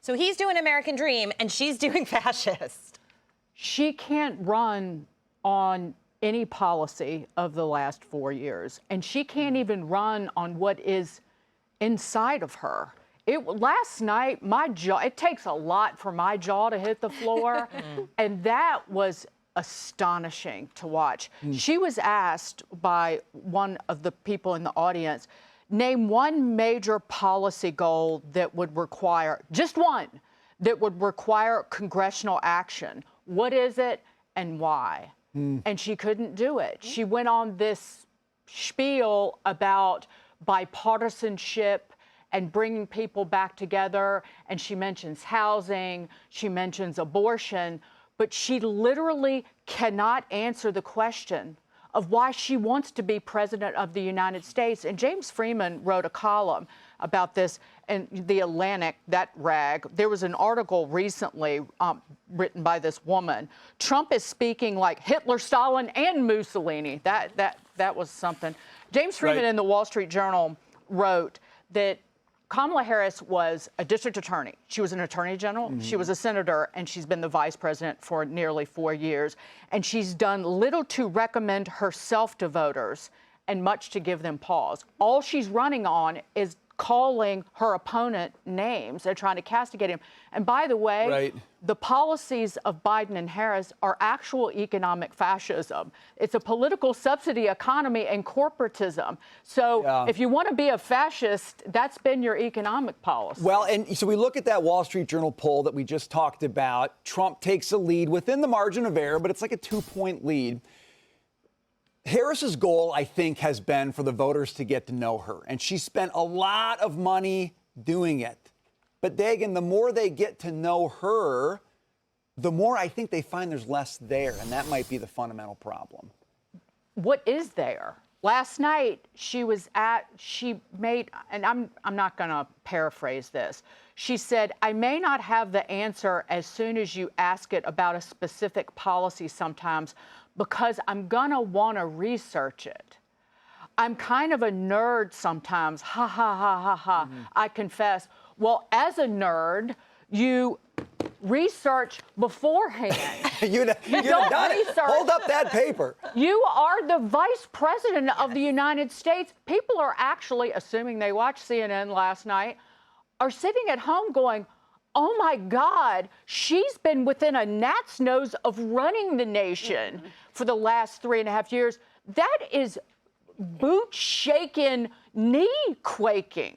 So he's doing American Dream and she's doing fascist. She can't run on any policy of the last 4 years, and she can't even run on what is inside of her. Last night, my jaw, it takes a lot for my jaw to hit the floor, and that was astonishing to watch. She was asked by one of the people in the audience, name one major policy goal that would require, just one, that would require congressional action. What is it and why? And she couldn't do it. She went on this spiel about bipartisanship and bringing people back together, and she mentions housing, she mentions abortion, but she literally cannot answer the question of why she wants to be president of the United States. And James Freeman wrote a column about this in The Atlantic, that rag. There was an article recently written by this woman. Trump is speaking like Hitler, Stalin, and Mussolini. That was something. James Freeman in the Wall Street Journal wrote that Kamala Harris was a district attorney. She was an attorney general. She was a senator, and she's been the vice president for nearly 4 years. And she's done little to recommend herself to voters and much to give them pause. All she's running on is calling her opponent names and trying to castigate him. And by the way, the policies of Biden and Harris are actual economic fascism. It's a political subsidy economy and corporatism. So if you want to be a fascist, that's been your economic policy. Well, and so we look at that Wall Street Journal poll that we just talked about. Trump takes a lead within the margin of error, but it's like a 2-point lead. Harris's goal, I think, has been for the voters to get to know her, and she spent a lot of money doing it. But Dagen, the more they get to know her, the more I think they find there's less there, and that might be the fundamental problem. What is there? Last night, she made, and I'm not going to paraphrase this. She said, I may not have the answer as soon as you ask it about a specific policy sometimes, because I'm going to want to research it. I'm kind of a nerd sometimes. Ha, ha, ha, ha, ha. I confess. Well, as a nerd, you research beforehand. You'd have done it. Hold up that paper. You are the vice president of the United States. People are actually, assuming they watched CNN last night, are sitting at home going, oh my God, she's been within a gnat's nose of running the nation for the last 3.5 years. That is boot shaking, knee quaking.